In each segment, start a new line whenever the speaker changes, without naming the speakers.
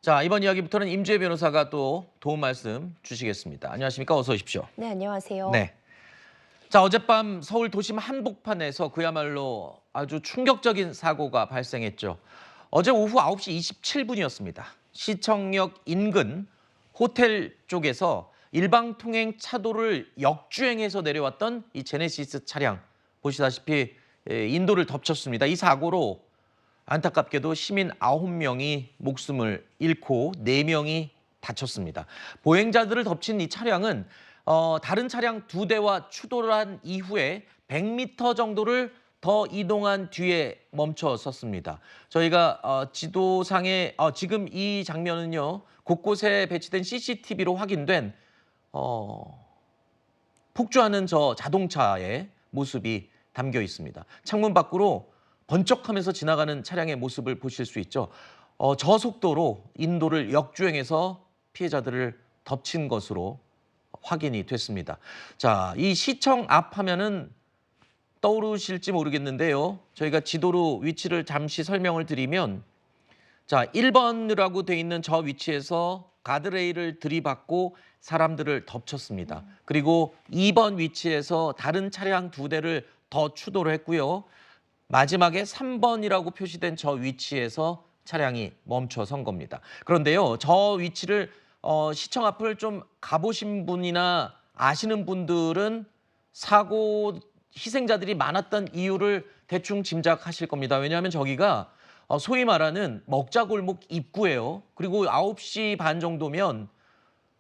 자, 이번 이야기부터는 임주혜 변호사가 또 도움 말씀 주시겠습니다. 안녕하십니까? 어서 오십시오.
네, 안녕하세요.
네. 자, 어젯밤 서울 도심 한복판에서 그야말로 아주 충격적인 사고가 발생했죠. 어제 오후 9시 27분이었습니다. 시청역 인근 호텔 쪽에서 일방통행 차도를 역주행해서 내려왔던 이 제네시스 차량 보시다시피 인도를 덮쳤습니다. 이 사고로 안타깝게도 시민 9명이 목숨을 잃고 4명이 다쳤습니다. 보행자들을 덮친 이 차량은 다른 차량 2대와 추돌을 한 이후에 100m 정도를 더 이동한 뒤에 멈춰 섰습니다. 저희가 지도상에 지금 이 장면은요. 곳곳에 배치된 CCTV로 확인된 폭주하는 저 자동차의 모습이 담겨 있습니다. 창문 밖으로 번쩍하면서 지나가는 차량의 모습을 보실 수 있죠. 저속도로 인도를 역주행해서 피해자들을 덮친 것으로 확인이 됐습니다. 자, 이 시청 앞 하면은 떠오르실지 모르겠는데요. 저희가 지도로 위치를 잠시 설명을 드리면 자, 1번이라고 돼 있는 저 위치에서 가드레일을 들이받고 사람들을 덮쳤습니다. 그리고 2번 위치에서 다른 차량 2대를 더 추돌을 했고요. 마지막에 3번이라고 표시된 저 위치에서 차량이 멈춰 선 겁니다. 그런데요, 저 위치를 시청 앞을 좀 가보신 분이나 아시는 분들은 사고 희생자들이 많았던 이유를 대충 짐작하실 겁니다. 왜냐하면 저기가 소위 말하는 먹자골목 입구예요. 그리고 9시 반 정도면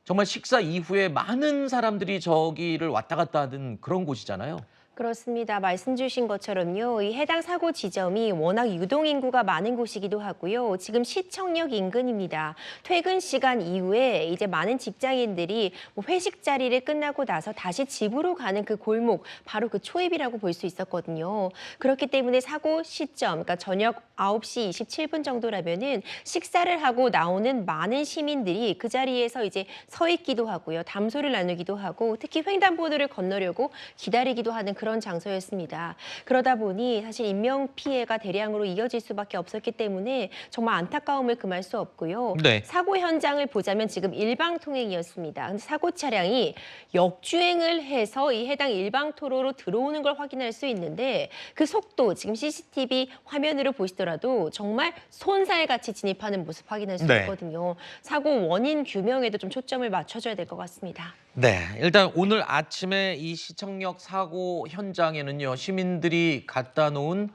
정말 식사 이후에 많은 사람들이 저기를 왔다 갔다 하는 그런 곳이잖아요.
그렇습니다. 말씀 주신 것처럼요. 이 해당 사고 지점이 워낙 유동 인구가 많은 곳이기도 하고요. 지금 시청역 인근입니다. 퇴근 시간 이후에 이제 많은 직장인들이 회식 자리를 끝나고 나서 다시 집으로 가는 그 골목, 바로 그 초입이라고 볼 수 있었거든요. 그렇기 때문에 사고 시점, 그러니까 저녁 9시 27분 정도라면은 식사를 하고 나오는 많은 시민들이 그 자리에서 이제 서 있기도 하고요. 담소를 나누기도 하고 특히 횡단보도를 건너려고 기다리기도 하는 그런 장소였습니다. 그러다 보니 사실 인명 피해가 대량으로 이어질 수밖에 없었기 때문에 정말 안타까움을 금할 수 없고요.
네.
사고 현장을 보자면 지금 일방통행이었습니다. 근데 사고 차량이 역주행을 해서 이 해당 일방도로로 들어오는 걸 확인할 수 있는데 그 속도 지금 CCTV 화면으로 보시더라도 정말 손살같이 진입하는 모습 확인할 수
네.
있거든요. 사고 원인 규명에도 좀 초점을 맞춰줘야 될 것 같습니다.
네, 일단 오늘 아침에 이 시청역 사고 현장에는요, 시민들이 갖다 놓은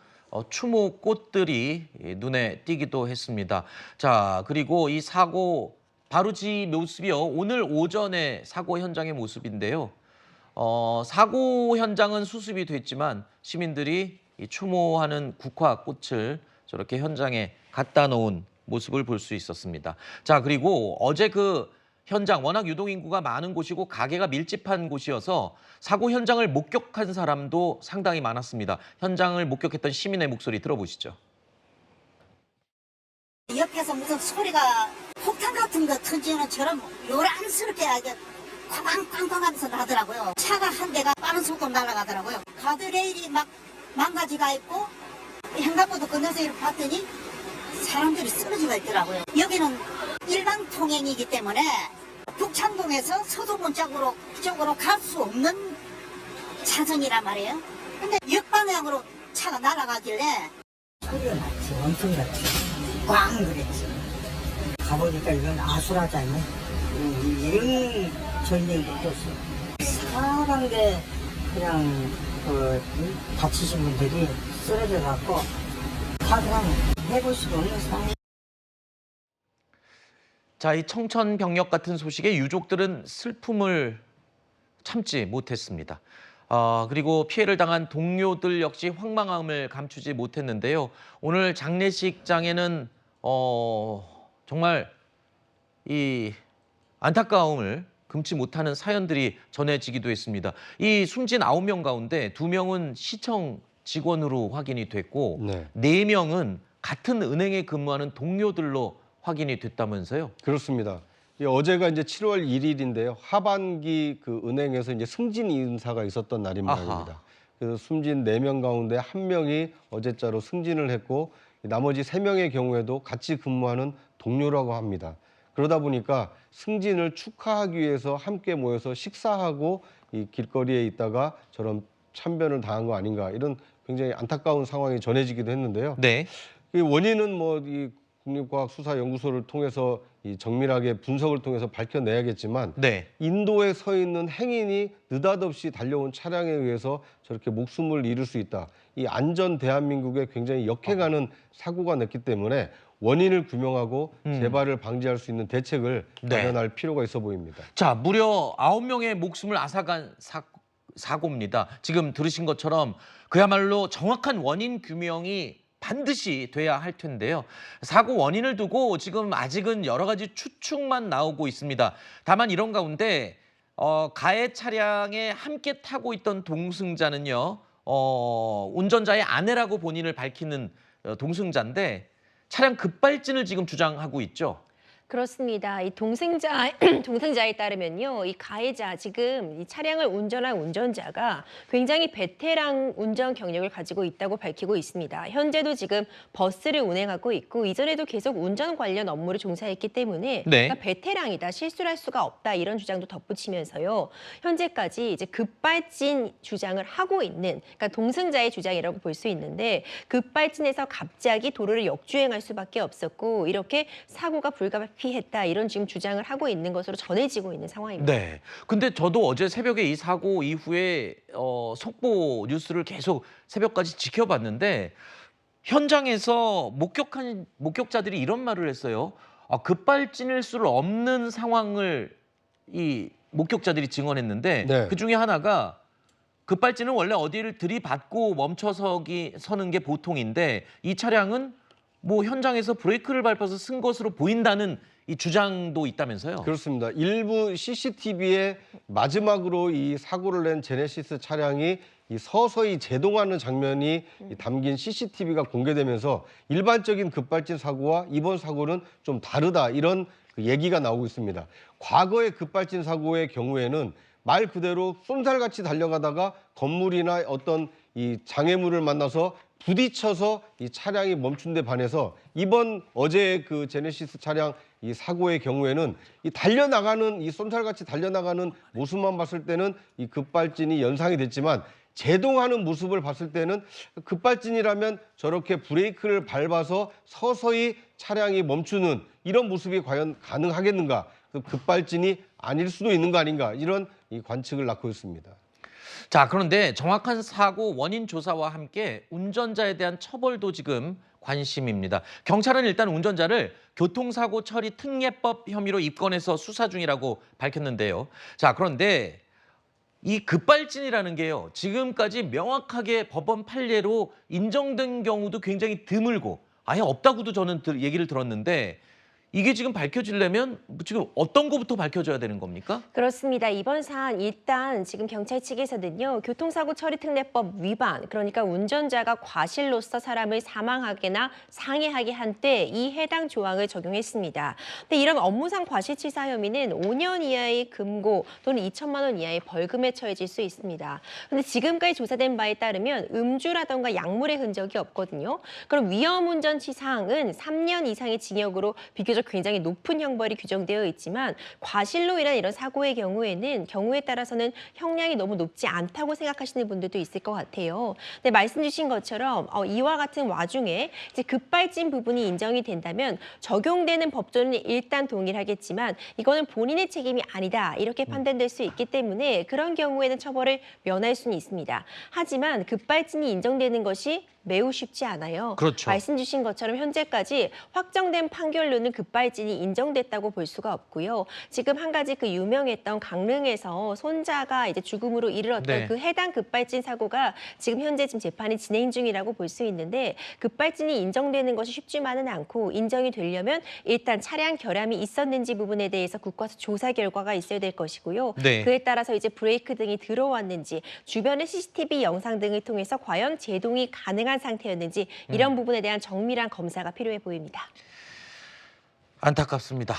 추모 꽃들이 눈에 띄기도 했습니다. 자, 그리고 이 사고 바로 지 모습이요, 오늘 오전에 사고 현장의 모습인데요. 사고 현장은 수습이 됐지만 시민들이 이 추모하는 국화꽃을 저렇게 현장에 갖다 놓은 모습을 볼 수 있었습니다. 자, 그리고 어제 그 현장 워낙 유동인구가 많은 곳이고 가게가 밀집한 곳이어서 사고 현장을 목격한 사람도 상당히 많았습니다. 현장을 목격했던 시민의 목소리 들어보시죠.
옆에서 무슨 소리가 폭탄 같은 거 터지는 처럼 요란스럽게 아주 쾅쾅쾅쾅 하면서 나더라고요. 차가 한 대가 빠른 속도로 날아가더라고요. 가드레일이 막 망가지가 있고 횡단보도 건너서 이렇게 봤더니 사람들이 쓰러지가 있더라고요. 여기는 일반 통행이기 때문에 북창동에서 서도문 쪽으로 갈 수 없는 차선이란 말이에요. 근데 역방향으로 차가 날아가길래
소리가 났지, 엄청 났지. 꽝 그랬지. 가보니까 이건 아수라장이 이런 전쟁이 없었어. 사방에 그냥 다치신 분들이 쓰러져 갖고 다 그냥 해볼 수가 없는 상황.
자, 이 청천벽력 같은 소식에 유족들은 슬픔을 참지 못했습니다. 그리고 피해를 당한 동료들 역시 황망함을 감추지 못했는데요. 오늘 장례식장에는 정말 이 안타까움을 금치 못하는 사연들이 전해지기도 했습니다. 이 숨진 9명 가운데 2명은 시청 직원으로 확인이 됐고
네.
4명은 같은 은행에 근무하는 동료들로 확인이 됐다면서요?
그렇습니다. 어제가 이제 7월 1일인데요. 하반기 그 은행에서 이제 승진 인사가 있었던 날인
아하.
모양입니다. 그 숨진 4명 가운데 1명이 어제자로 승진을 했고 나머지 3명의 경우에도 같이 근무하는 동료라고 합니다. 그러다 보니까 승진을 축하하기 위해서 함께 모여서 식사하고 이 길거리에 있다가 저런 참변을 당한 거 아닌가, 이런 굉장히 안타까운 상황이 전해지기도 했는데요.
네.
이 원인은 뭐 이 국립과학수사연구소를 통해서 이 정밀하게 분석을 통해서 밝혀내야겠지만
네.
인도에 서 있는 행인이 느닷없이 달려온 차량에 의해서 저렇게 목숨을 잃을 수 있다. 이 안전 대한민국에 굉장히 역행하는 사고가 났기 때문에 원인을 규명하고 재발을 방지할 수 있는 대책을
네.
마련할 필요가 있어 보입니다.
자, 무려 9명의 목숨을 앗아간 사고입니다. 지금 들으신 것처럼 그야말로 정확한 원인 규명이 반드시 돼야 할 텐데요. 사고 원인을 두고 지금 아직은 여러 가지 추측만 나오고 있습니다. 다만 이런 가운데 가해 차량에 함께 타고 있던 동승자는요, 운전자의 아내라고 본인을 밝히는 동승자인데 차량 급발진을 지금 주장하고 있죠.
그렇습니다. 이 동승자에 따르면요, 이 가해자, 지금 이 차량을 운전한 운전자가 굉장히 베테랑 운전 경력을 가지고 있다고 밝히고 있습니다. 현재도 지금 버스를 운행하고 있고 이전에도 계속 운전 관련 업무를 종사했기 때문에
네.
그러니까 베테랑이다, 실수를 할 수가 없다, 이런 주장도 덧붙이면서요, 현재까지 이제 급발진 주장을 하고 있는, 그러니까 동승자의 주장이라고 볼 수 있는데 급발진해서 갑자기 도로를 역주행할 수밖에 없었고 이렇게 사고가 불가피했다, 이런 지금 주장을 하고 있는 것으로 전해지고 있는 상황입니다.
네. 근데 저도 어제 새벽에 이 사고 이후에 속보 뉴스를 계속 새벽까지 지켜봤는데 현장에서 목격자들이 이런 말을 했어요. 급발진일 수 없는 상황을 이 목격자들이 증언했는데
네.
그 중에 하나가 급발진은 원래 어디를 들이받고 서는 게 보통인데 이 차량은 뭐 현장에서 브레이크를 밟아서 쓴 것으로 보인다는 이 주장도 있다면서요?
그렇습니다. 일부 CCTV에 마지막으로 이 사고를 낸 제네시스 차량이 이 서서히 제동하는 장면이 담긴 CCTV가 공개되면서 일반적인 급발진 사고와 이번 사고는 좀 다르다, 이런 그 얘기가 나오고 있습니다. 과거의 급발진 사고의 경우에는 말 그대로 쏜살같이 달려가다가 건물이나 어떤 이 장애물을 만나서 부딪혀서 이 차량이 멈춘 데 반해서 이번 어제의 그 제네시스 차량 이 사고의 경우에는 이 달려나가는, 이 쏜살같이 달려나가는 모습만 봤을 때는 이 급발진이 연상이 됐지만 제동하는 모습을 봤을 때는 급발진이라면 저렇게 브레이크를 밟아서 서서히 차량이 멈추는 이런 모습이 과연 가능하겠는가? 그 급발진이 아닐 수도 있는 거 아닌가? 이런 이 관측을 낳고 있습니다.
자, 그런데 정확한 사고 원인 조사와 함께 운전자에 대한 처벌도 지금 관심입니다. 경찰은 일단 운전자를 교통사고 처리 특례법 혐의로 입건해서 수사 중이라고 밝혔는데요. 자, 그런데 이 급발진이라는 게요, 지금까지 명확하게 법원 판례로 인정된 경우도 굉장히 드물고 아예 없다고도 저는 얘기를 들었는데 이게 지금 밝혀지려면 지금 어떤 거부터 밝혀져야 되는 겁니까?
그렇습니다. 이번 사안 일단 지금 경찰 측에서는요, 교통사고 처리 특례법 위반, 그러니까 운전자가 과실로서 사람을 사망하거나 상해하게 한 때 이 해당 조항을 적용했습니다. 근데 이런 업무상 과실치사 혐의는 5년 이하의 금고 또는 2천만 원 이하의 벌금에 처해질 수 있습니다. 근데 지금까지 조사된 바에 따르면 음주라던가 약물의 흔적이 없거든요. 그럼 위험운전치사항은 3년 이상의 징역으로 비교적 굉장히 높은 형벌이 규정되어 있지만 과실로 인한 이런 사고의 경우에 따라서는 형량이 너무 높지 않다고 생각하시는 분들도 있을 것 같아요. 근데 말씀 주신 것처럼 이와 같은 와중에 이제 급발진 부분이 인정이 된다면 적용되는 법조는 일단 동일하겠지만 이거는 본인의 책임이 아니다, 이렇게 판단될 수 있기 때문에 그런 경우에는 처벌을 면할 수는 있습니다. 하지만 급발진이 인정되는 것이 매우 쉽지 않아요.
그렇죠.
말씀 주신 것처럼 현재까지 확정된 판결로는 급발진이 인정됐다고 볼 수가 없고요. 지금 한 가지 그 유명했던 강릉에서 손자가 이제 죽음으로 이르렀던
네.
그 해당 급발진 사고가 지금 현재 재판이 진행 중이라고 볼 수 있는데 급발진이 인정되는 것이 쉽지만은 않고 인정이 되려면 일단 차량 결함이 있었는지 부분에 대해서 국과수 조사 결과가 있어야 될 것이고요.
네.
그에 따라서 이제 브레이크 등이 들어왔는지 주변의 CCTV 영상 등을 통해서 과연 제동이 가능한 상태였는지 이런 부분에 대한 정밀한 검사가 필요해 보입니다.
안타깝습니다.